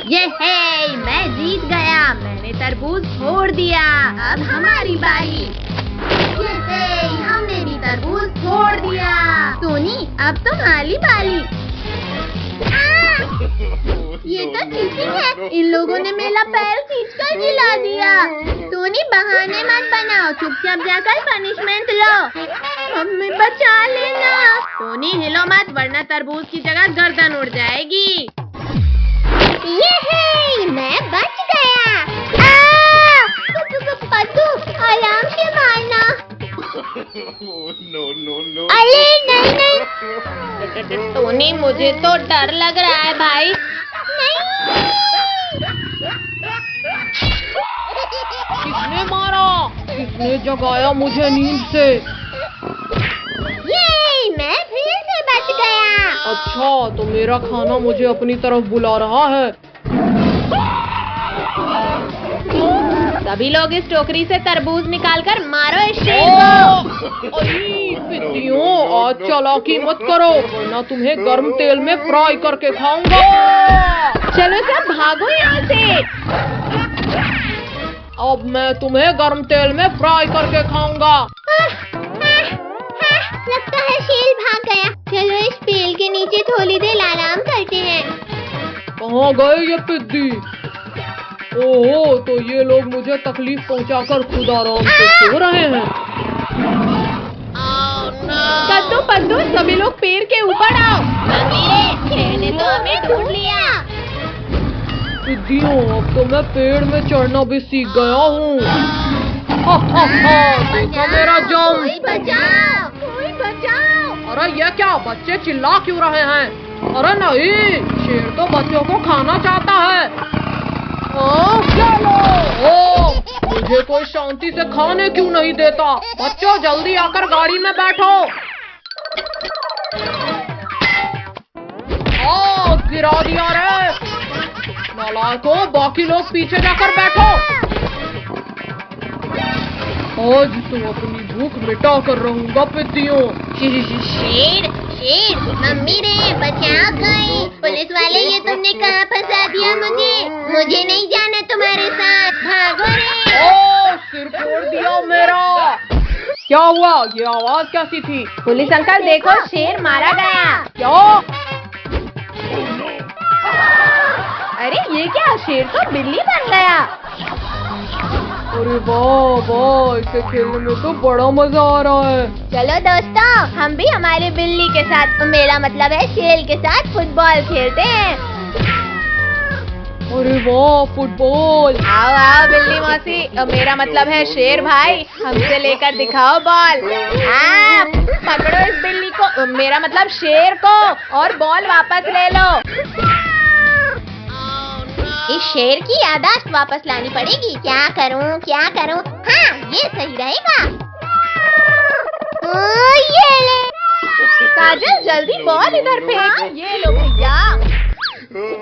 ये है, मैं जीत गया। मैंने तरबूज फोड़ दिया। अब हमारी बारी। ये है, हमने भी तरबूज फोड़ दिया। टोनी, अब तुम्हारी बारी। ये तो चीटिंग है। इन लोगों ने मेरा पैर खींचकर गिरा दिया। टोनी, बहाने मत बनाओ, चुपचाप जाकर पनिशमेंट लो। मम्मी, बचा लेना। टोनी, हिलो मत, वरना तरबूज की जगह गर्दन उड़ जाएगी। ये है, मैं बच गया। कद्दू, आराम से मारना। अरे नहीं। टोनी, मुझे तो डर लग रहा है भाई। किसने मारा? किसने जगाया मुझे नींद से? ये, मैं फिर से बच गया। अच्छा, तो मेरा खाना मुझे अपनी तरफ बुला रहा है। सभी लोग इस टोकरी से तरबूज निकालकर मारो इस शेर को। पिद्दियों, आज चालाकी मत करो, वरना तुम्हें गर्म तेल में फ्राई करके खाऊंगा। चलो सब भागो यहाँ से। अब मैं तुम्हें गर्म तेल में फ्राई करके खाऊंगा। लगता है शेर भाग गया। चलो इस पेड़ के नीचे थोड़ी देर आराम करते हैं। कहाँ गए ये पिद्दी? ओहो, तो ये लोग मुझे तकलीफ पहुंचाकर खुद आराम से सो रहे हैं। कद्दू पद्दू, सभी लोग पेड़ के ऊपर आओ। शेर ने तो हमें ढूंढ लिया। पिद्दियों, अब तो मैं पेड़ में चढ़ना भी सीख गया हूँ। देखो मेरा जम। कोई बचाओ। अरे ये क्या, बच्चे चिल्ला क्यों रहे हैं? अरे नहीं, शेर तो बच्चों को खाना चाहता है। चलो, मुझे कोई शांति से खाने क्यों नहीं देता? बच्चों, जल्दी आकर गाड़ी में बैठो। गिरा दिया रे। नालायकों, बाकी लोग पीछे जाकर बैठो। आज तो अपनी भूख मिटा कर रहूंगा पिद्दियों। शेर, मम्मी रे, बचाओ कोई। पुलिस वाले, ये तुमने कहाँ फंसा दिया मुझे नहीं जाना तुम्हारे साथ। भागो रे। सिर फोड़ दिया मेरा। क्या हुआ? ये आवाज कैसी थी? पुलिस अंकल देखो, शेर मारा गया। क्या? अरे ये क्या, शेर तो बिल्ली बन गया। अरे वाह वाह, इसे खेलने में तो बड़ा मजा आ रहा है। चलो दोस्तों, हम भी हमारे बिल्ली के साथ, मेरा मतलब है शेर के साथ फुटबॉल खेलते हैं। अरे वाह, फुटबॉल। आओ बिल्ली मौसी, मेरा मतलब है शेर भाई, हमसे लेकर दिखाओ बॉल। पकड़ो इस बिल्ली को, मेरा मतलब शेर को, और बॉल वापस ले लो। इस शेर की याददाश्त वापस लानी पड़ेगी। क्या करूं? हाँ, ये सही रहेगा। ये ले। काजल, जल्दी बॉल इधर फेंक। ये लो भैया।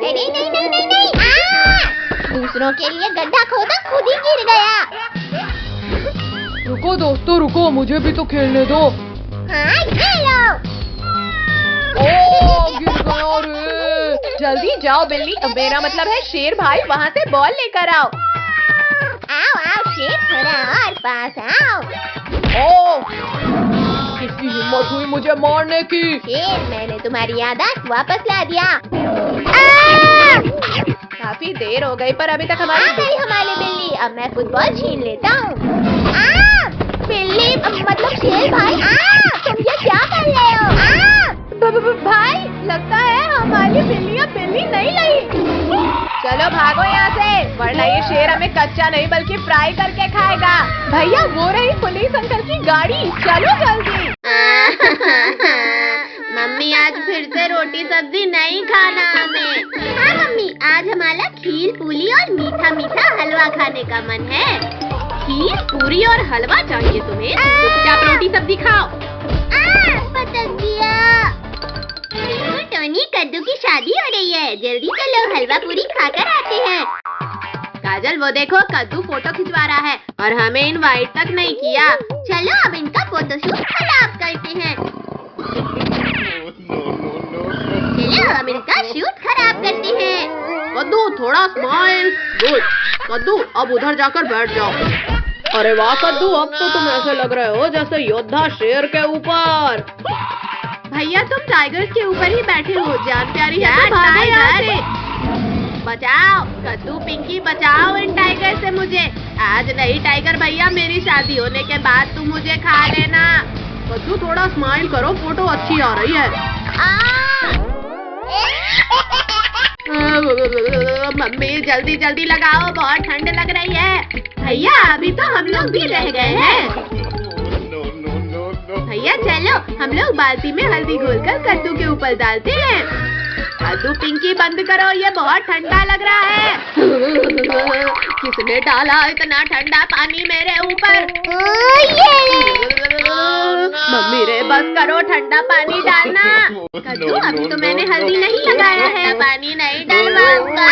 नहीं। दूसरों के लिए गड्ढा खोदा, खुद ही गिर गया। रुको दोस्तों, रुको, मुझे भी तो खेलने दो। हाँ, ये लो। गिर गया रे। जल्दी जाओ बिल्ली, मेरा मतलब है शेर भाई, वहाँ से बॉल लेकर आओ। आओ शेर, थोड़ा और पास आओ। किसकी हिम्मत हुई मुझे मारने की? शेर, मैंने तुम्हारी याददाश्त वापस ला दिया। काफी देर हो गई, पर अभी तक हमारी बिल्ली। अब मैं फुटबॉल छीन लेता हूँ। बिल्ली, मतलब शेर भाई, तुम ये क्या कर रहे हो? भाई, लगता है हमारी बिल्ली नहीं लाई। चलो भागो यहाँ से, वरना ये शेर हमें कच्चा नहीं बल्कि फ्राई करके खाएगा। भैया, वो रही पुलिस अंकल की गाड़ी, चलो जल्दी। मम्मी, आज फिर से रोटी सब्जी नहीं खाना हमें। हाँ मम्मी, आज हमारा खीर पूरी और मीठा हलवा खाने का मन है। खीर पूरी और हलवा चाहिए तुम्हें? चुपचाप रोटी सब्जी खाओ। पटक दिया। टोनी, कद्दू की शादी हो रही है, जल्दी चलो हलवा पूरी खाकर आते हैं। काजल, वो देखो, कद्दू फोटो खिंचवा रहा है और हमें इनवाइट तक नहीं किया। चलो अब इनका फोटोशूट खराब करते हैं। चलो अब इनका शूट खराब करते हैं। वो कद्दू थोड़ा स्माइल। गुड। कद्दू अब उधर जाकर बैठ जाओ। अरे वाह कद्दू, अब तो तुम ऐसे लग रहे हो जैसे योद्धा शेर के ऊपर। भैया तुम टाइगर के ऊपर ही बैठे हो, जान प्यारी है तो भागो यहाँ से। बचाओ कद्दू पिंकी, बचाओ इन टाइगर से मुझे। आज नहीं टाइगर भैया, मेरी शादी होने के बाद तुम मुझे खा लेना। कद्दू थोड़ा स्माइल करो, फोटो अच्छी आ रही है। मम्मी जल्दी जल्दी लगाओ, बहुत ठंड लग रही है। भैया अभी तो हम लोग भी रह गए हैं। भैया चलो हम लोग बाल्टी में हल्दी घोलकर कद्दू के ऊपर डालते हैं। कद्दू पिंकी बंद करो, ये बहुत ठंडा लग रहा है। किसने डाला इतना ठंडा पानी मेरे ऊपर? मम्मी रे बस करो, ठंडा पानी डालना। कद्दू अभी तो मैंने हल्दी नहीं लगाया है, पानी नहीं डलवाऊंगा।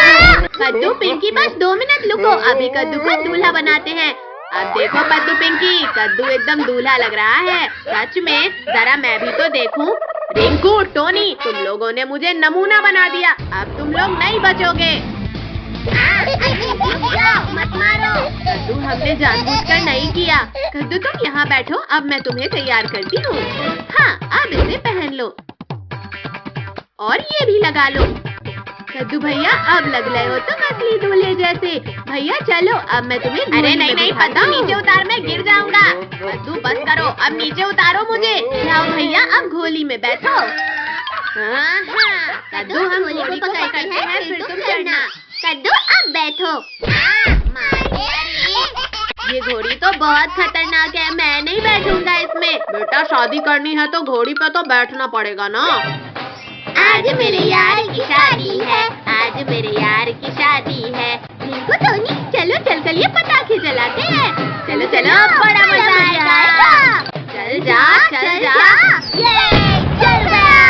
कद्दू पिंकी बस 2 मिनट रुको, अभी कद्दू को दूल्हा बनाते हैं। अब देखो कद्दू पिंकी, कद्दू एकदम दूल्हा लग रहा है। सच में, जरा मैं भी तो देखूं। रिंकू टोनी, तुम लोगों ने मुझे नमूना बना दिया, अब तुम लोग नहीं बचोगे। मत मारो। कद्दू हमने जानबूझकर नहीं किया। कद्दू तुम यहाँ बैठो, अब मैं तुम्हें तैयार करती हूँ। हाँ अब इसे पहन लो और ये भी लगा लो। कद्दू भैया अब लग रहे हो तुम असली दूल्हे जैसे। भैया चलो अब मैं तुम्हें। अरे नहीं नहीं कद्दू, नीचे उतार, मैं गिर जाऊंगा। कद्दू बस करो, अब नीचे उतारो मुझे। लाओ भैया अब घोली में बैठो। कद्दू हम घोड़ी को पकड़ते हैं, फिर तुम चढ़ना। कद्दू अब बैठो। ये घोड़ी तो बहुत खतरनाक है, मैं नहीं बैठूंगा इसमें। बेटा शादी करनी है तो घोड़ी पे तो बैठना पड़ेगा ना। आज मेरे यार की शादी है, आज मेरे यार की शादी है। रिंकू टोनी चलो चलकर ये पटाखे जलाते हैं। चलो चलो बड़ा मजा आएगा। चल जा चल जा। ये चल गया,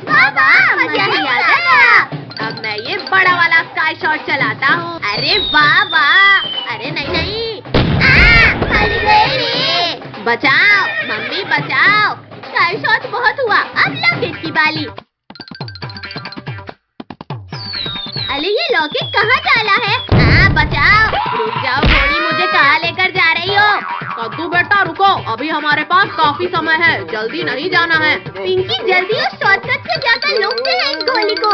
बाबा मजा ही आ गया। अब मैं ये बड़ा वाला स्काई शॉट चलाता हूँ। अरे वाह वाह। अरे नहीं नहीं, बचाओ मम्मी बचाओ। स्काई शॉट बहुत हुआ, अब लॉकेट की बाली। अरे ये लॉकेट कहाँ डाला है? बचाओ। रुक जाओ घोड़ी, मुझे कहाँ लेकर जा रही हो? कद्दू बेटा रुको, अभी हमारे पास काफी समय है, जल्दी नहीं जाना है। पिंकी जल्दी उस शॉर्टकट से जाकर रोकते हैं इस घोड़ी को।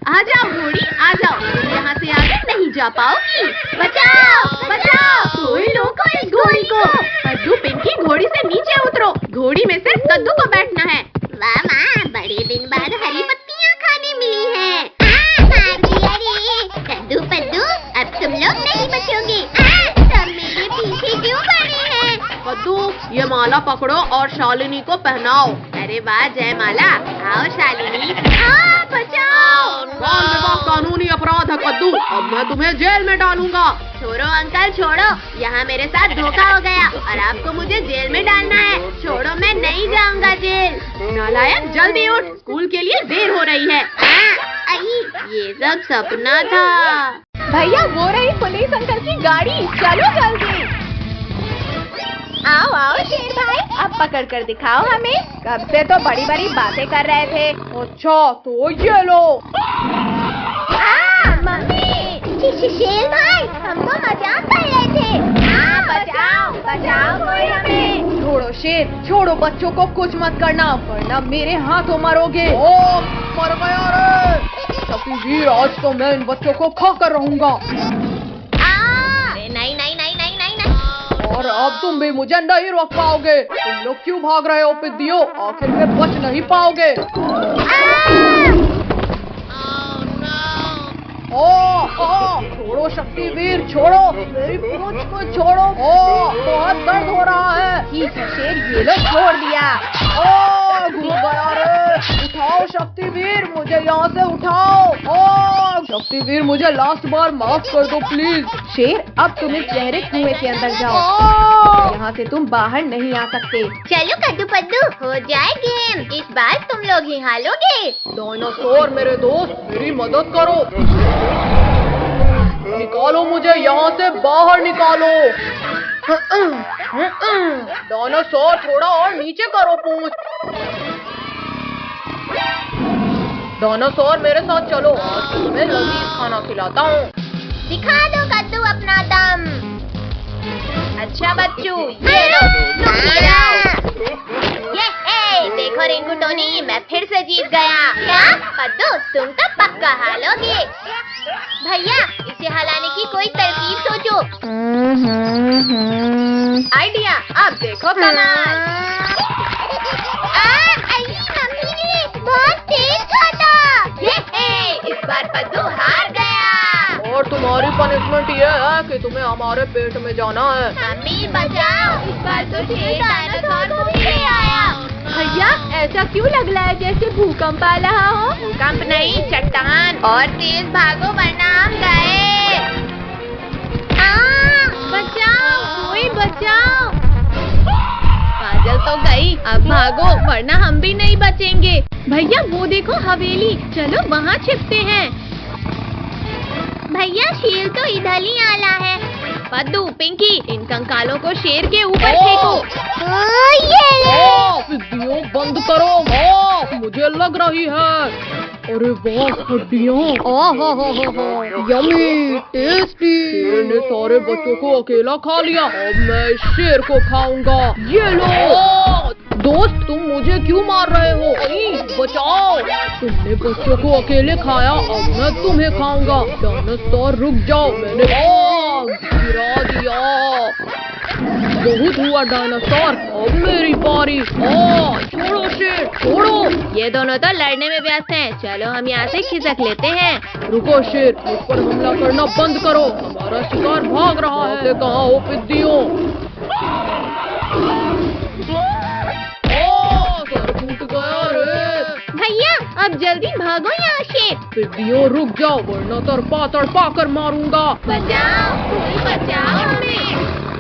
आ जाओ घोड़ी आ जाओ, तुम यहाँ से आगे नहीं जा पाओगी। बचाओ बचाओ, कोई रोको इस घोड़ी को। कद्दू पिंकी घोड़ी से नीचे उतरो, घोड़ी में सिर्फ कद्दू को बैठना है। वाह माँ, बड़े दिन बाद हरी पत्तियाँ खाने मिली है। कद्दू पद्दू अब तुम लोग नहीं बचोगे। सब मेरे पीछे क्यों पड़े हैं? कद्दू ये माला पकड़ो और शालिनी को पहनाओ। अरे वाह जयमाला, आओ शालिनी। बचाओ। बाल विवाह कानूनी अपराध है कद्दू, अब मैं तुम्हें जेल में डालूंगा। छोड़ो अंकल छोड़ो, यहाँ मेरे साथ धोखा हो गया और आपको मुझे जेल में डालना है। छोड़ो मैं नहीं जाऊंगा जेल। नालायक जल्दी उठ, स्कूल के लिए देर हो रही है। ये सब सपना था। भैया वो रही पुलिस अंकल की गाड़ी, चलो जल्दी। आओ आओ शेर भाई, अब पकड़ कर दिखाओ हमें। कब से तो बड़ी बड़ी बातें कर रहे थे। अच्छा तो ये लो। मम्मी शेर भाई, हम तो मजाक कर रहे थे। बचाओ बचाओ कोई हमें। छोड़ो शेर छोड़ो, बच्चों को कुछ मत करना वरना मेरे हाथों मरोगे। ओ मर गया रे। वीर आज तो मैं इन बच्चों को खा कर रहूंगा। नहीं नहीं नहीं नहीं नहीं नहीं। और अब तुम भी मुझे नहीं रोक पाओगे। तुम लोग क्यों भाग रहे हो पिद्दियों, आखिर में बच नहीं पाओगे। छोड़ो शक्तिवीर छोड़ो, मेरी पूंछ को छोड़ो। बहुत दर्द हो रहा है। ठीक है शेर, ये लो छोड़ दिया। घूम गया रे। उठाओ शक्तिवीर, मुझे यहाँ से उठाओ। शक्तिवीर मुझे लास्ट बार माफ कर दो प्लीज। शेर अब तुम इस गहरे कुएं के अंदर जाओ, यहाँ से तुम बाहर नहीं आ सकते। चलो कद्दू पद्दू हो जाए गेम, इस बार तुम लोग ही हारोगे। डायनासोर मेरे दोस्त मेरी मदद करो, निकालो मुझे यहाँ से बाहर निकालो। डायनासोर थोड़ा और नीचे करो पूंछ। डायनासोर मेरे साथ चलो, आज तुम्हें लजीज खाना खाना खिलाता हूँ। दिखा दो कद्दू अपना दम। अच्छा बच्चू, ये लो, तुम खिलाओ। देखो रिंकू टोनी, मैं फिर से जीत गया। क्या कद्दू, तुम तो पक्का हारोगे। भैया, इसे हलाने की कोई तरकीब सोचो। आइडिया, अब देखो कमाल। बहुत तेज खाता। इस बार कद्दू हार गया। और तुम्हारी पनिशमेंट ये है कि तुम्हें हमारे पेट में जाना है। मम्मी बचाओ, इस बार तो शेर डायनासोर को भी आया। भैया, ऐसा क्यों लग रहा है जैसे भूकंप आ रहा हो? भूकंप नहीं, चट्टान। और तेज भागो वरना हम गए। बचाओ, कोई बचाओ। काजल तो गई, अब भागो वरना हम भी नहीं बचेंगे। भैया वो देखो हवेली, चलो वहाँ छिपते हैं। भैया शेर तो इधर ही आला है। पद्दू, पिंकी, इन कंकालों को शेर के ऊपर फेंको। वीडियो बंद करो। मुझे लग रही है। अरे वाह, हड्डियाँ। Yummy, tasty. शेर ने सारे बच्चों को अकेला खा लिया। अब मैं इस शेर को खाऊंगा। ये लो। दोस्त, तुम मुझे क्यों मार रहे हो? बचाओ। तुमने बच्चों को अकेले खाया, अब मैं तुम्हें खाऊंगा। डायनासोर रुक जाओ, मैंने गिरा दिया। बहुत हुआ डायनासोर, अब मेरी बारी। छोड़ो शेर, छोड़ो। ये दोनों तो लड़ने में व्यस्त हैं। चलो हम यहाँ से खिसक लेते हैं। रुको शेर, मुझ पर हमला करना बंद करो। हमारा शिकार भाग रहा है। कहाँ हो पिद्दियों? सर फूट गया रे। भैया, अब जल्दी भागो यहाँ से। पिद्दियों रुक जाओ, वरना तड़पा कर मारूंगा। बचाओ, कोई बचाओ हमें।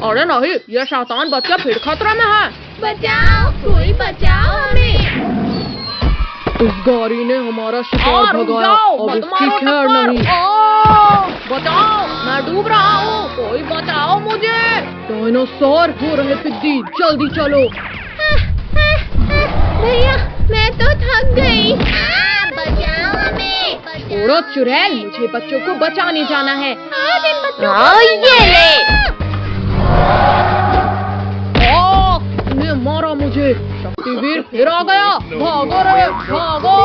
अरे नहीं, ये शैतान बच्चा फिर खतरे में है। बचाओ, कोई बचाओ हमें। इस गाड़ी ने हमारा शिकार भगाया, अब इसकी खैर नहीं। बचाओ, मैं डूब रहा हूँ, कोई बचाओ मुझे। डायनासोर हो रहे पिद्दी, जल्दी चलो। भैया, मैं तो थक गई। बचाओ हमें। छोड़ो चुड़ैल, मुझे बच्चों को बचाने जाना है। ये ले। तुमने मारा मुझे। शक्तिवीर फिर आ गया। भागो रे, भागो।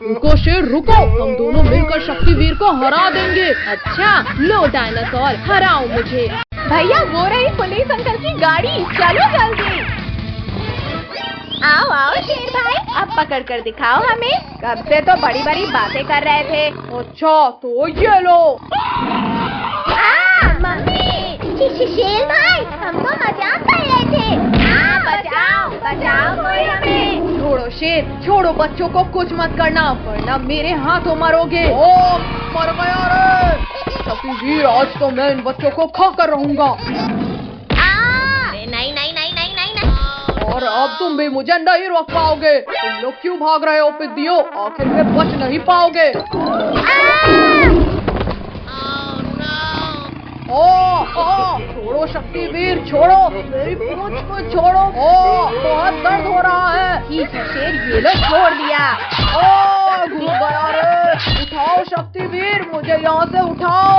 रुको शेर, रुको। हम दोनों मिलकर शक्तिवीर को हरा देंगे। अच्छा, लो डायनासोर, हराओ मुझे। भैया, वो रही पुलिस अंकल की गाड़ी, चलो जल्दी। आओ आओ शेर भाई, अब पकड़ कर दिखाओ हमें। कब से तो बड़ी बड़ी बातें कर रहे थे। अच्छा, तो ये लो। मम्मी, शेर भाई, हम तो मजाक कर रहे थे। बचाओ बचाओ कोई हमें। छोड़ो शेर, छोड़ो, बच्चों को कुछ मत करना वरना मेरे हाथों मरोगे। मर गया रे। शक्तिवीर, आज तो मैं इन बच्चों को खा कर रहूंगा। नहीं नहीं नहीं नहीं नहीं नहीं। और अब तुम भी मुझे नहीं रोक पाओगे। तुम लोग क्यों भाग रहे हो पिद्दियों? आखिर में बच नहीं पाओगे। छोड़ो शक्तिवीर, छोड़ो मेरी पूंछ को छोड़ो। बहुत दर्द हो रहा है। ठीक है शेर, ये लो, छोड़ दिया। घुस गया रे। उठाओ शक्तिवीर, मुझे यहाँ से उठाओ।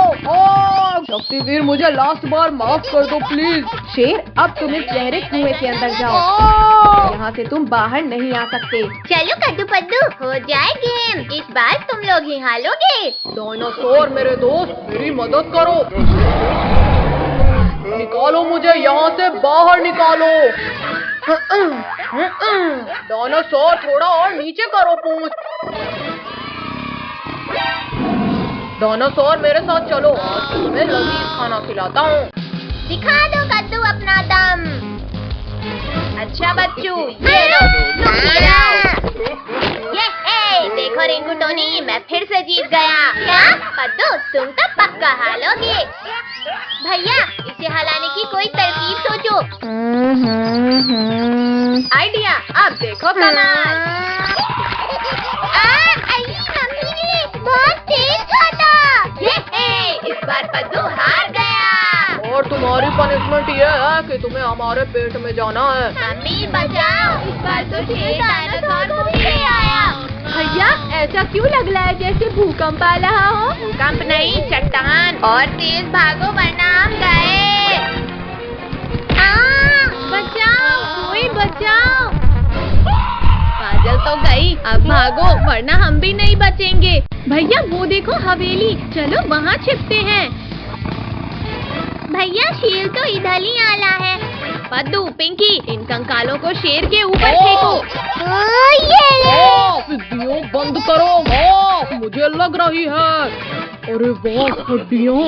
शक्तिवीर, मुझे लास्ट बार माफ कर दो प्लीज। शेर, अब तुम इस गहरे कुएं के अंदर जाओ। यहाँ से तुम बाहर नहीं आ सकते। चलो कद्दू पद्दू, हो जाए गेम। इस बार तुम लोग ही हारोगे। डायनासोर मेरे दोस्त, मेरी मदद करो। निकालो मुझे यहाँ से, बाहर निकालो। डायनासोर, थोड़ा और नीचे करो पूंछ। डायनासोर, मेरे साथ चलो, आज तुम्हें लजीज खाना खिलाता हूँ। दिखा दो कद्दू अपना दम। अच्छा बच्चू, ये लो, तुम खिलाओ। देखो रिंकू टोनी, मैं फिर से जीत गया। क्या कद्दू, तुम तो पक्का हारोगे। भैया, इसे हलाने की कोई तरकीब सोचो। आइडिया, अब देखो कमाल। बहुत तेज खाता। इस बार कद्दू हार गया। और तुम्हारी पनिशमेंट ये है कि तुम्हें हमारे पेट में जाना है। मम्मी बचाओ, इस बार तो शेर डायनासोर को भी आया। भैया, ऐसा क्यों लग रहा है जैसे भूकंप आ रहा हो? भूकंप नहीं, और तेज भागो वरना हम गए। बचाओ, कोई बचाओ। काजल तो गई, अब भागो वरना हम भी नहीं बचेंगे। भैया वो देखो हवेली, चलो वहाँ छिपते हैं। भैया शेर तो इधर ही आला है। पद्दू, पिंकी, इन कंकालों को शेर के ऊपर फेंको। वीडियो बंद करो, मुझे लग रही है। अरे वाह हड्डियाँ,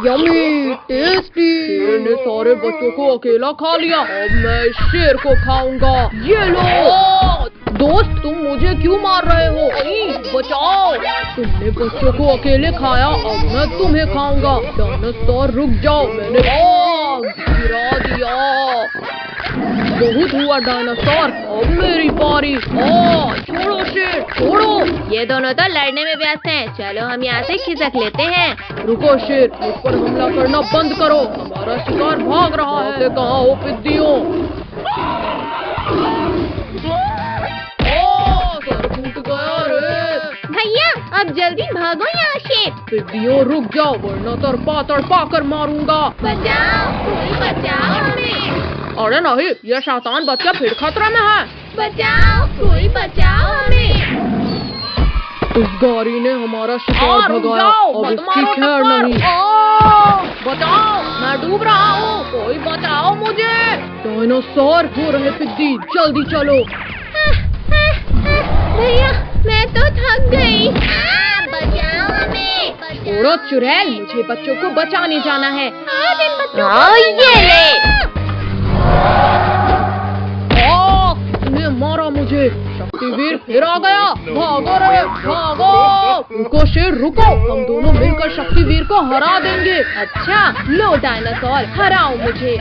यम्मी टेस्टी। शेर ने सारे बच्चों को अकेला खा लिया, अब मैं इस शेर को खाऊंगा। ये लो। दोस्त तुम मुझे क्यों मार रहे हो? बचाओ, तुमने बच्चों को अकेले खाया, अब मैं तुम्हें खाऊंगा। डायनासोर रुक जाओ, मैंने गिरा दिया। बहुत हुआ डायनासोर, अब मेरी बारी। छोड़ो शेर, छोड़ो। ये दोनों तो लड़ने में व्यस्त हैं, चलो हम यहाँ से खिसक लेते हैं। रुको शेर, मुझ पर हमला करना बंद करो, हमारा शिकार भाग रहा है। कहाँ हो पिद्दियों? भैया अब जल्दी भागो यहाँ से। पिद्दियों रुक जाओ वरना तड़पा कर मारूंगा। बचाओ, कोई बचाओ हमें। अरे नहीं, ये शैतान बच्चा फिर खतरे में है। बचाओ, कोई बचाओ हमें। इस गाड़ी ने हमारा शिकार भगाया, अब इसकी खैर नहीं। बचाओ, मैं डूब रहा हूँ, कोई बचाओ मुझे। डायनासोर हो रहे पिद्दी, जल्दी चलो। भैया मैं तो थक गई। बचाओ हमें। थोड़ा चुड़ैल, मुझे बच्चों को बचाने जाना है। ये ले। तूने मारा मुझे, शक्तिवीर फिर आ गया। भागो रे भागो। रुको शेर रुको, हम दोनों मिलकर शक्तिवीर को हरा देंगे। अच्छा लो डायनासोर, हराओ मुझे।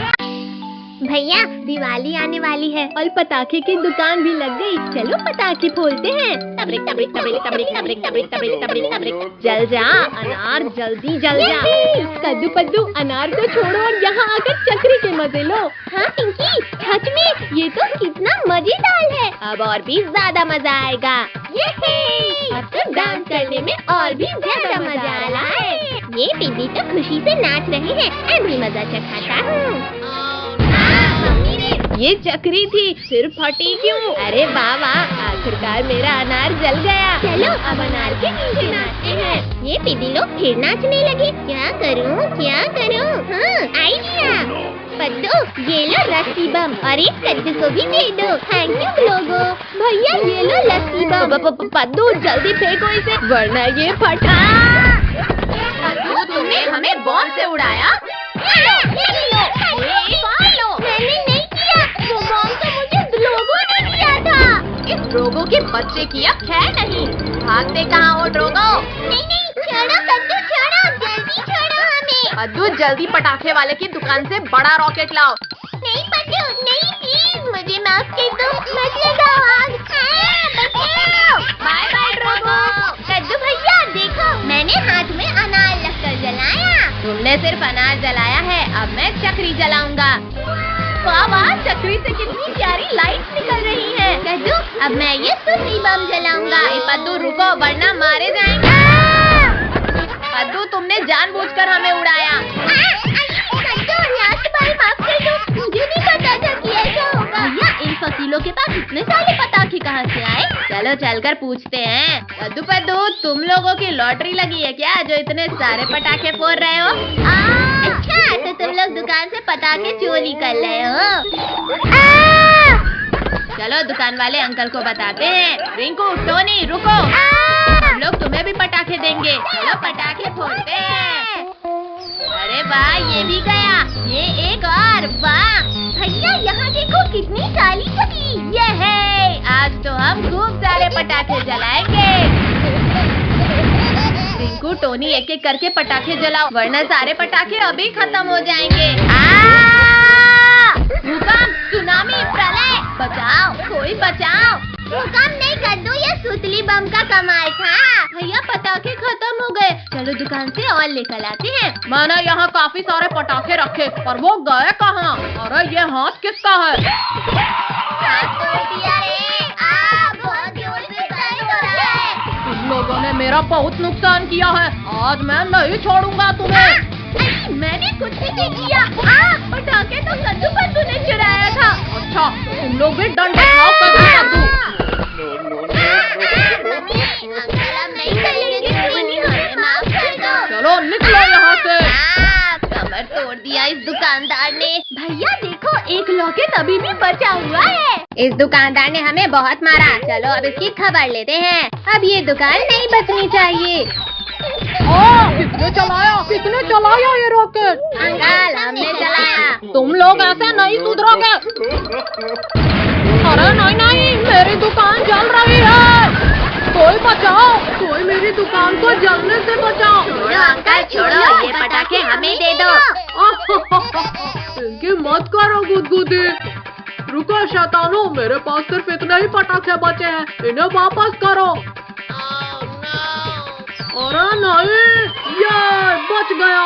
भैया दिवाली आने वाली है और पटाखे की दुकान भी लग गई। चलो पटाखे फोड़ते हैं। तबरिक तबरिक तबरिक तबरिक तबरिक तबरिक तबरिक तबरिक तबरिक। जल जा अनार, जल्दी जल जा। कद्दू पद्दू अनार को छोड़ो और यहाँ आकर चक्री के मजे लो। हाँ पिंकी, सच में ये तो कितना मजेदार है। अब और भी ज्यादा मजा आएगा। अब तो डांस करने में और भी ज्यादा मजा आ रहा है। ये पिंकी तो खुशी से नाच रहे हैं, मैं भी मजा चखाता हूँ। ये चक्री थी, फिर फटी क्यों? अरे वाह, आखिरकार मेरा अनार जल गया। चलो अब अनार के नीचे नाचते हैं। ये पिदी लोग फिर नाचने लगे। क्या करूं? हाँ आइडिया। पद्दू ये लो रस्सी बम और एक कद्दू को भी दे दो। थैंक यू लोगो। भैया ये लो रस्सी बम। पद्दू जल्दी फेंको इसे वरना ये फटा। पद्दू तुमने हमें बॉल से उड़ाया। मैंने नहीं किया, वो बॉम्ब तो मुझे ड्रोगो ने दिया था। इस ड्रोगो के बच्चे की अब खैर नहीं। भागते कहाँ हो ड्रोगो? नहीं छोड़ो कद्दू, छोड़ो, जल्दी छोड़ो हमें। पद्दू जल्दी पटाखे वाले की दुकान से बड़ा रॉकेट लाओ। नहीं पद्दू नहीं, प्लीज मुझे माफ कर दो, मत लगाओ आग। Bye bye Drogo. कद्दू भैया देखो, मैंने हाथ में अनार लक्कर जलाया। तुमने सिर्फ अनार जलाया है, अब मैं चक्री जलाऊंगा। वाह, चक्री से कितनी प्यारी लाइट निकल रही है। कद्दू अब मैं ये सुतली बम जलाऊंगा। पद्दू रुको वरना मारे जाएंगे। पद्दू तुमने जानबूझकर हमें उड़ाया। कद्दू लास्ट बार माफ कर दो, मुझे नहीं पता था कि ऐसा होगा। भैया इन फकीलों के पास इतने सारे पटाखे कहाँ से आए? चलो चलकर पूछते हैं। पद्दू तुम लोगों की लॉटरी लगी है क्या, जो इतने सारे पटाखे फोड़ रहे हो? अच्छा तो तुम लोग दुकान से पटाखे चोरी कर रहे हो। चलो दुकान वाले अंकल को बताते हैं। रिंकू, टोनी रुको, हम लोग तुम्हें भी पटाखे देंगे। चलो पटाखे फोड़ते हैं। अरे वाह, ये भी गया, ये एक और। वाह भैया यहाँ देखो कितनी काली छड़ी। ये है, आज तो हम खूब सारे पटाखे जलाएंगे। रिंकू, टोनी एक एक करके पटाखे जलाओ वरना सारे पटाखे अभी खत्म हो जाएंगे। भूकंप, सुनामी, प्रलय, बचाओ, कोई बचाओ। भूकंप नहीं कद्दू, ये सुतली बम का कमाल था। भैया पटाखे खत्म हो गए, चलो दुकान से और लेकर आते हैं। मैंने यहाँ काफी सारे पटाखे रखे, पर वो गए कहाँ? अरे ये हाथ किसका है? बहुत जोर से दर्द हो रहा है। तुम लोग लोगों ने मेरा बहुत नुकसान किया है, आज मैं नहीं छोड़ूंगा तुम्हें। मैंने कुछ भी नहीं किया। पटाखे तो कद्दू पद्दू ने चुराया था। अच्छा, तुम लोग भी डंडे खाओ कद्दू। चलो निकलो यहाँ से। कमर तोड़ दिया इस दुकानदार ने। भैया देखो, एक लॉकेट अभी भी बचा हुआ है। इस दुकानदार ने हमें बहुत मारा। चलो अब इसकी खबर लेते हैं। अब ये दुकान नहीं बचनी चाहिए। किसने चलाया ये रॉकेट? अंकल, हमने चलाया। तुम लोग ऐसे नहीं सुधरोगे। अरे नहीं, मेरी दुकान जल रही है। कोई बचाओ, कोई मेरी दुकान को जलने से बचाओ। छोड़ो अंकल, छोड़ो, ये पटाखे हमें दे दो। इनकी मत करो गुदगुदी। रुको शैतानो, मेरे पास सिर्फ इतने ही पटाखे बचे हैं, इन्हें वापस करो। अरे नहीं, ये बच गया।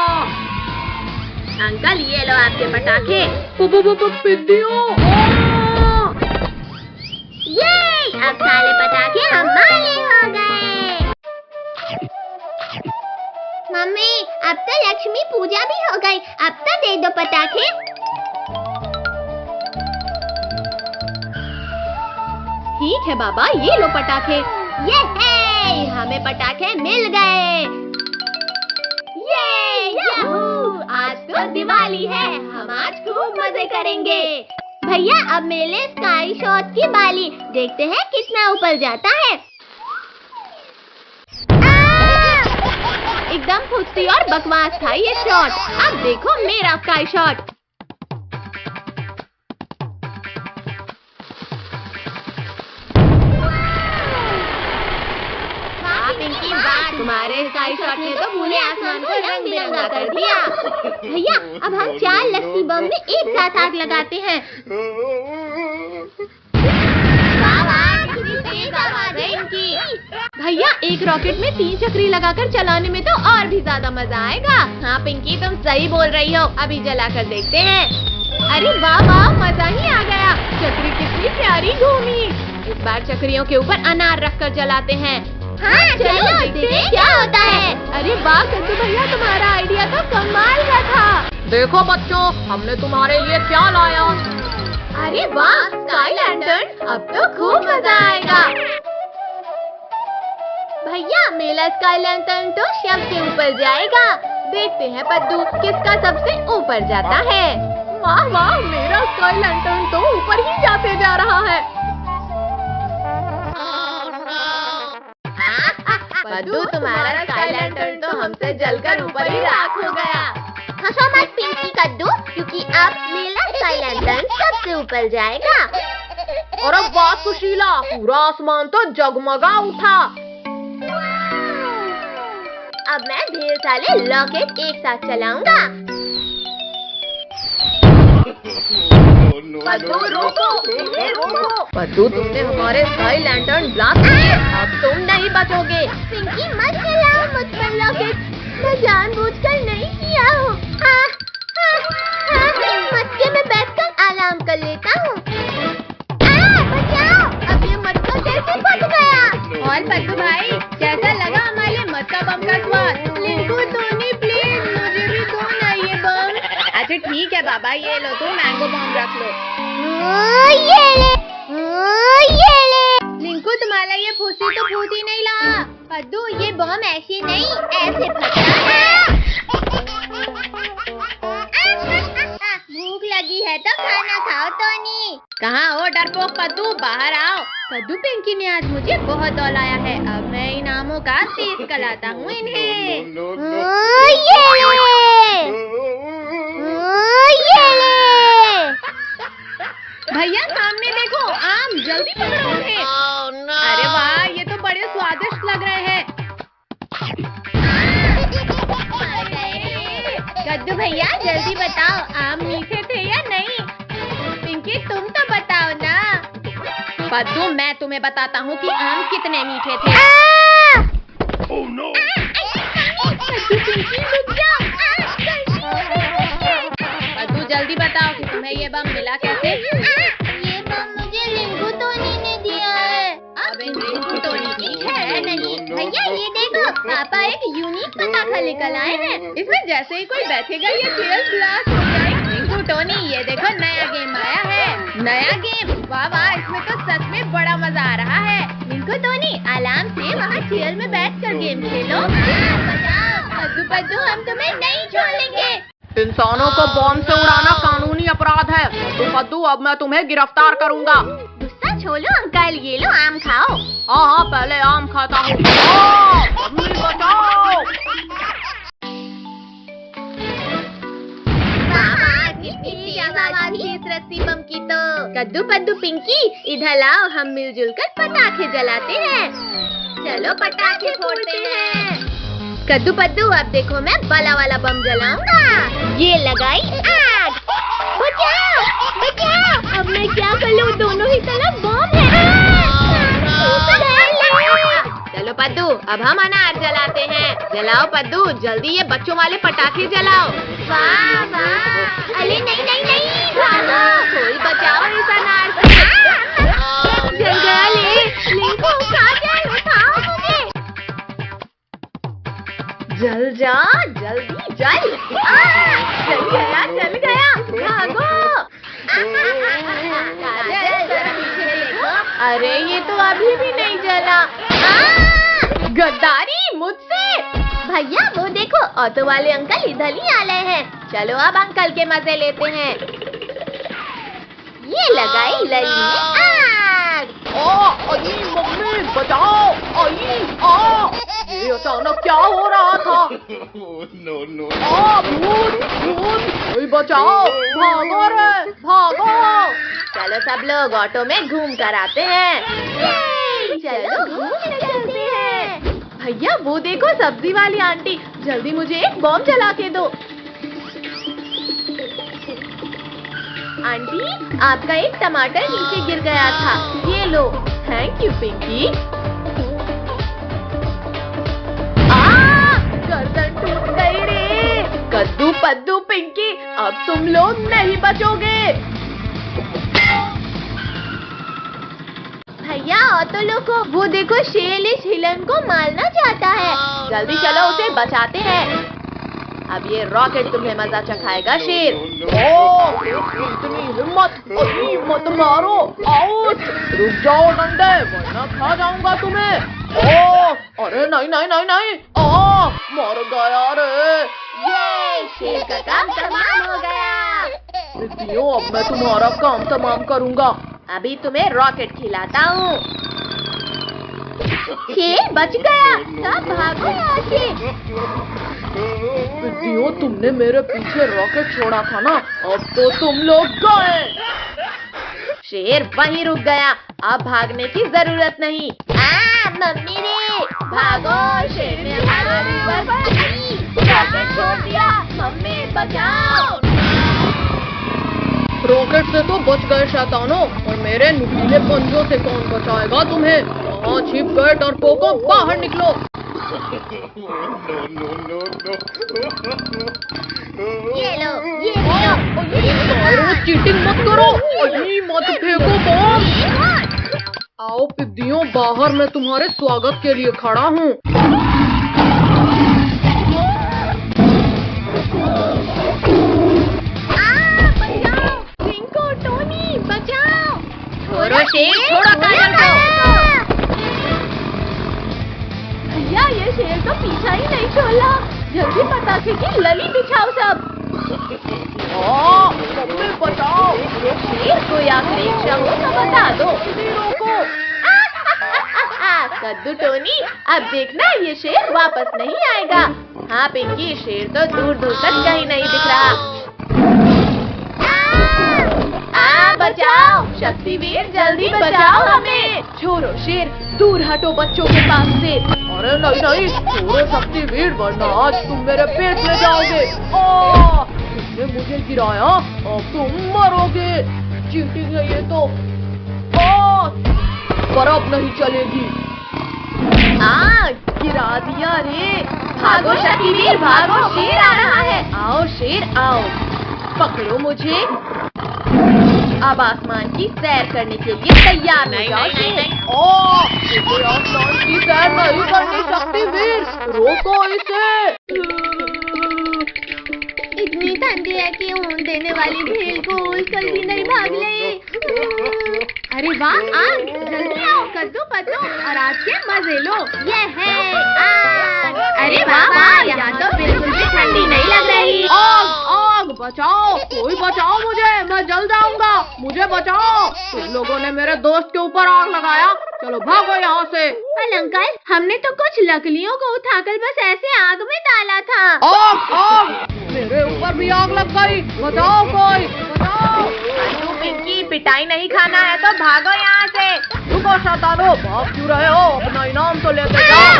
अंकल, ये लो आपके पटाखे। पिद्दियों। ये अब सारे पटाखे हमारे हो गए। मम्मी, अब तो लक्ष्मी पूजा भी हो गई। अब तो दे दो पटाखे। ठीक है बाबा, ये लो पटाखे। ये है, हमें पटाखे मिल गए। याहू! आज तो दिवाली है, हम आज खूब मजे करेंगे। भैया, अब मेले स्काई शॉट की बाली देखते हैं कितना ऊपर जाता है। एकदम फुस्ती और बकवास था ये शॉट। अब देखो मेरा स्काई शॉट। पिंकी, वाह, तुम्हारे स्काई शॉट ने तो पूरे आसमान को रंग बिरंगा कर दिया। भैया, अब हम 4 लस्सी बम में एक साथ आग लगाते हैं। कितनी तेज आवाज है इनकी। भैया, एक रॉकेट में 3 चक्री लगाकर चलाने में तो और भी ज्यादा मजा आएगा। हाँ पिंकी, तुम सही बोल रही हो। अभी जलाकर देखते हैं। अरे वाह वाह, मजा ही आ गया। चक्री कितनी प्यारी घूमी। इस बार चक्रियों के ऊपर अनार रखकर जलाते हैं। हाँ, चलो देखते हैं क्या होता है। अरे वाह कद्दू भैया, तुम्हारा आइडिया तो कमाल का था। देखो बच्चों, हमने तुम्हारे लिए क्या लाया। अरे वाह, स्काई लैंटर्न, अब तो खूब मजा आएगा। भैया, मेरा स्काई लैंटर्न तो सबसे ऊपर जाएगा। देखते हैं पद्दू किसका सबसे ऊपर जाता है। वाह वाह, मेरा स्काई लैंटर्न तो ऊपर ही जाते जा रहा है। पद्दू, तुम्हारा स्काई लैंटर्न तो हमसे जलकर ऊपर ही राख हो गया। हंसो मत पिंकी कद्दू, क्योंकि अब मेरा स्काई लैंटर्न सबसे ऊपर जाएगा। और अब वाह सुशीला, पूरा आसमान तो जगमगा उठा। अब मैं ढेर सारे रॉकेट एक साथ चलाऊंगा। पद्दू रोको, रोको। पद्दू, तुमने हमारे स्काई लैंटर्न ब्लास्ट किए, अब तुम नहीं बचोगे। पिंकी, मत चलाओ मुझ पर रॉकेट, मैं जानबूझकर नहीं किया हूँ। मटके में बैठकर आराम कर लेता हूँ। बचाओ, अब ये मटका कैसे फट गया। और पद्दू भाई, कैसा लगा हमारे मटका बम का स्वाद? लिंकू, टोनी प्लीज मुझे भी दो ना ये बम। अच्छा ठीक है बाबा, ये लो, तुम मैंगो बम रख लो। ये ले। लिंकू, तुम्हारा ये फूसी तो फूट ही नहीं लगा। पद्दू, ये बम ऐसे नहीं, ऐसे फटा है। भूख लगी है तो खाना खाओ टोनी। कहाँ हो डरपोक पद्दू, बाहर आओ। पद्दू, पिंकी ने आज मुझे बहुत दौलाया है, अब मैं इनामों का टेस्ट कराता हूँ इन्हें। ये ले। भैया सामने देखो, आम, जल्दी पकड़ो उन्हें। अरे वाह, ये तो बड़े स्वादिष्ट लग रहे हैं। कद्दू भैया, जल्दी बताओ, आम मीठे थे या नहीं? पिंकी, तुम तो बताओ ना। पद्दू, मैं तुम्हें बताता हूँ कि आम कितने मीठे थे। पद्दू, जल्दी बताओ कि तुम्हें ये बम मिला कैसे? ये बम मुझे लिंकू टोनी ने दिया है। अब इन रिंकू टोनी की है नहीं। भैया, पापा एक यूनिक पटाखा लेकर आए हैं। इसमें जैसे ही कोई बैठेगा ये चेयर ब्लास्ट हो जाएगी। रिंकू टोनी, ये देखो नया गेम आया है। नया गेम, वाह वाह, इसमें तो सच में बड़ा मजा आ रहा है। रिंकू टोनी, आराम से वहाँ चेयर में बैठकर गेम खेलो। पद्दू पद्दू, हम तुम्हें नहीं छोड़ेंगे। इंसानों को बॉम्ब से उड़ाना कानूनी अपराध है। पद्दू, अब मैं तुम्हें गिरफ्तार करूंगा। गुस्सा छोड़ो अंकल, ये लो आम खाओ। हाँ हाँ, पहले आम खाता हूँ। मम्मी बचाओ। कितनी ज्यादा आवाज थी इस रस्सी बम की तो। कद्दू पद्दू पिंकी, इधर लाओ, हम मिलजुल कर पटाखे जलाते हैं। चलो पटाखे फोड़ते हैं। कद्दू पद्दू, अब देखो मैं बड़ा वाला बम जलाऊंगा। ये लगाई आग। बचाओ बचाओ, अब मैं क्या करूं, दोनों ही तरफ बम है। चलो पद्दू, अब हम अनार जलाते हैं। जलाओ पद्दू, जल्दी ये बच्चों वाले पटाखे जलाओ। वाह वाह, अरे नहीं नहीं नहीं, भागो, कोई बचाओ इस अनार से। जल गया ले, लिंको कहाँ जाए, उठाओ मुझे। जल जा, जल्दी जल। जल गया जल गया, भागो। अरे ये तो अभी भी नहीं जला। गद्दारी मुझसे। भैया वो देखो, ऑटो वाले अंकल इधर ही आ रहे हैं। चलो अब अंकल के मजे लेते हैं। ये लगाई लली में आग। अजी मम्मी बचाओ। ये अचानक क्या हो रहा था? भूत भूत, कोई बचाओ, भागो रे भागो। चलो सब लोग ऑटो में घूम कर आते हैं। चलो घूम कर चलते हैं। भैया वो देखो, सब्जी वाली आंटी, जल्दी मुझे एक बॉम्ब जला के दो। आंटी, आपका एक टमाटर नीचे गिर गया था, ये लो। Thank you Pinky. गर्दन टूट गई रे। कद्दू पद्दू पिंकी, अब तुम लोग नहीं बचोगे। भैया ऑटो लोगो, वो देखो शेर इस हिलन को मारना चाहता है। जल्दी चलो, उसे बचाते हैं। अब ये रॉकेट तुम्हें मजा चखाएगा शेर। इतनी हिम्मत, मत मारो। आउच, रुक जाओ डंडे, वरना खा जाऊंगा तुम्हें। अरे नहीं नहीं नहीं नहीं, मर गया रे। ये शेर का काम तमाम हो गया। अब मैं तुम्हारा काम तमाम करूंगा। अभी तुम्हें रॉकेट खिलाता हूँ। शेर बच गया, सब भागो यहाँ से। विद्यो, तुमने मेरे पीछे रॉकेट छोड़ा था ना, अब तो तुम लोग गए। शेर वहीं रुक गया, अब भागने की जरूरत नहीं। मम्मी रे, भागो, शेर ने हमारा रॉकेट छोड़ दिया। मम्मी बचाओ। रॉकेट से तो बच गए शैतानों, और मेरे नुकीले पंजों से कौन बचाएगा तुम्हें? कहाँ छिप गए डरपोकों, बाहर निकलो। ये लो, ये लो। चीटिंग मत करो, मत फेंको बॉम्ब। आओ पिद्दियों, बाहर मैं तुम्हारे स्वागत के लिए खड़ा हूँ। शेर छोड़ो काजल को। भैया ये शेर तो पीछा ही नहीं छोड़ा। जल्दी पटाखे की लली बिछाओ सब। मम्मी बचाओ। शेर को या परीक्षा हो तो बता दो। रोको। कद्दू टोनी, अब देखना ये शेर वापस नहीं आएगा। हाँ पिंकी, शेर तो दूर दूर तक कहीं नहीं दिख रहा। बचाओ शक्तिवीर, जल्दी बचाओ हमें। छोड़ो शेर, दूर हटो बच्चों के पास से। अरे नहीं नहीं, छोड़ो शक्तिवीर, वरना आज तुम मेरे पेट में जाओगे। तुमने मुझे गिराया, अब तुम मरोगे। चीटिंग है ये तो। पर अब नहीं चलेगी। गिरा दिया रे। भागो शक्तिवीर भागो, शेर आ रहा है। आओ शेर आओ, पकड़ो मुझे। अब आसमान की सैर करने के लिए तैयार हो जाओ। मुझे आसमान की सैर नहीं करनी शक्तिवीर, रोको इसे। इतनी ठंडी है कि ऊन देने वाली भेल को जल्दी नहीं भाग ले। अरे वाह, आग, जल्दी आओ, कद्दू पत्तो और आज के मजे लो। ये है आग। अरे वाह वाह, यहाँ तो बिल्कुल भी ठंडी नहीं लग रही। आग आग, बचाओ, कोई बचाओ मुझे, मैं जल जाऊंगा, मुझे बचाओ। तुम लोगों ने मेरे दोस्त के ऊपर आग लगाया, चलो भागो यहाँ से। पर अंकल, हमने तो कुछ लकड़ियों को उठाकर बस ऐसे आग में डाला था। आग आग, मेरे ऊपर भी आग लग गई, बचाओ कोई, बचाओ। कद्दू पिंकी, पिटाई नहीं खाना है तो भागो यहाँ से। रुको शैतानो, भाग क्यों रहे हो, अपना इनाम तो लेते जाओ।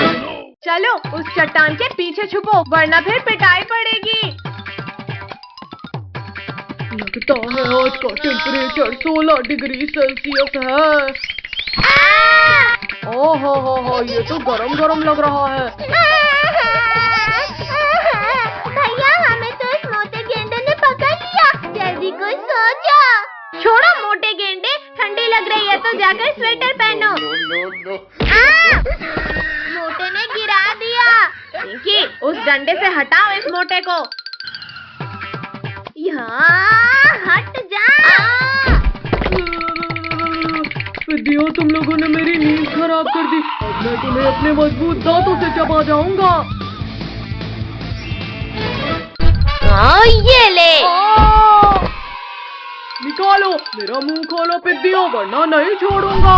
चलो उस चट्टान के पीछे छुपो, वरना फिर पिटाई पड़ेगी। लगता है आज का टेम्परेचर 16 डिग्री सेल्सियस है। ओहो हो, ये तो गरम गरम लग रहा है। भैया, हमें तो इस मोटे गेंडे ने पकड़ लिया, जल्दी कोई सो जाओ। छोड़ो मोटे गेंडे, ठंडी लग रही है तो जाकर स्वेटर पहनो। मोटे ने गिरा दिया। पिंकी, उस डंडे से हटाओ इस मोटे को। यहाँ हट जा। विद्या, तुम लोगों ने मेरी नींद खराब कर दी, अब मैं तुम्हें अपने मजबूत दांतों से चबा जाऊंगा। ये ले। निकालो, मेरा मुंह खोलो पिद्दियों, वरना नहीं छोड़ूंगा।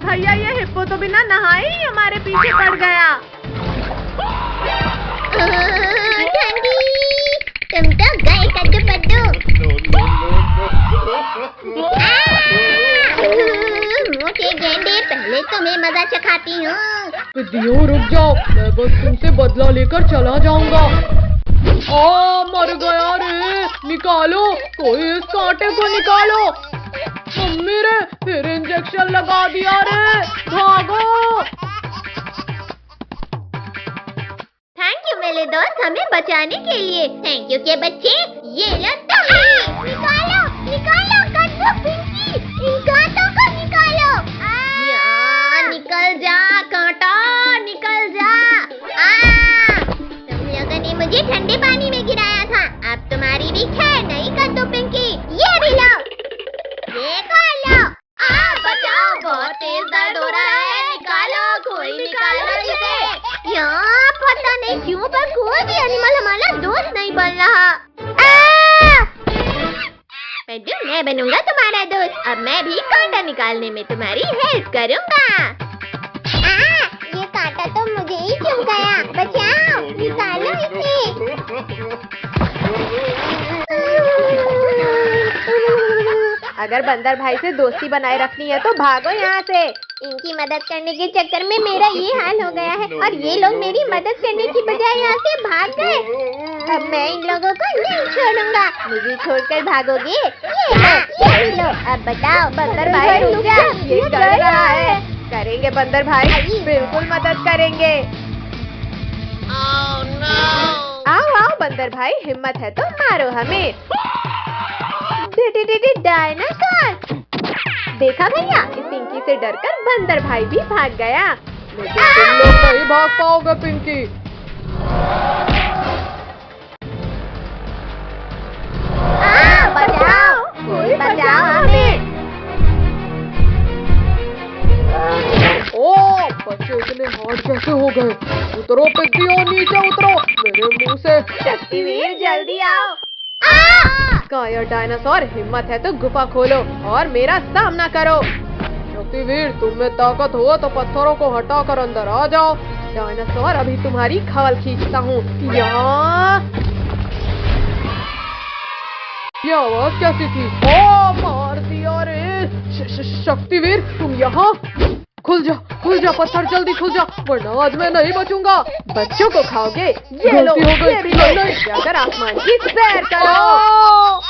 भैया, ये हिप्पो तो बिना नहाए ही हमारे पीछे पड़ गया। ठंडी, तुम तो गए कद्दू पद्दू। मोटे गेंडे, पहले तुम्हें मजा चखाती हूँ। पिद्दियों रुक जाओ, मैं बस तुमसे बदला लेकर चला जाऊंगा। मर गया रे, निकालो, कोई इस कांटे को निकालो। मम्मी रे, फिर इंजेक्शन लगा दिया रे, भागो। थैंक यू मेरे दोस्त, हमें बचाने के लिए। थैंक यू के बच्चे, ये लो तुम। निकालो निकालो कद्दू पिंकी, इन कांटों को निकालो। निकल जा कांटा, निकल जा। तुम लोगों ने मुझे ठंडे पानी में गिराया था, अब तुम्हारी भी खैर नहीं कद्दू पिंकी। ये भी लो, देखो लो। बचाओ, बहुत तेज दर्द हो रहा है, निकालो, कोई निकालो इसे। यहाँ पता नहीं क्यों पर कोई भी एनिमल हमारा दोस्त नहीं बन रहा। पेड्डू, मैं बनूंगा तुम्हारा दोस्त, अब मैं भी कांटा निकालने में तुम्हारी हेल्प करूंगा। ये कांटा तो मुझे ही चुभ गया, बचाओ, निकालो इसे। अगर बंदर भाई से दोस्ती बनाए रखनी है तो भागो यहाँ से। इनकी मदद करने के चक्कर में मेरा ये हाल हो गया है और ये लोग मेरी मदद करने की बजाय यहाँ से भाग गए। अब मैं इन लोगों को नहीं छोड़ूंगा। मुझे छोड़कर भागोगे? ये लो, अब बताओ। बंदर भाई रुक जा, ये डर रहा है। करेंगे बंदर भाई, बिल्कुल मदद करेंगे। आओ आओ बंदर भाई, हिम्मत है तो मारो हमें। डायनासोर! देखा भैया, इस पिंकी से डरकर बंदर भाई भी भाग गया। लेकिन तुम लोग नहीं भाग पाओगे पिंकी। बचाओ, कोई बचाओ हमें। बच्चे इतने हार्ड कैसे हो गए? उतरो पिद्दियों, नीचे उतरो, मेरे मुंह से। शक्तिवीर जल्दी आओ। काया डायनासोर, हिम्मत है तो गुफा खोलो और मेरा सामना करो। शक्तिवीर, तुम में ताकत हो तो पत्थरों को हटाकर अंदर आ जाओ। डायनासोर, अभी तुम्हारी खाल खींचता हूँ। यहाँ ये आवाज कैसी थी? मार दिया रे। शक्तिवीर, तुम यहाँ? खुल जा पत्थर, जल्दी खुल जा, वरना आज मैं नहीं बचूंगा। बच्चों को खाओगे? ये लो, गलती हो गई। ये भी लो। नहीं। जाकर आसमान की सैर करो।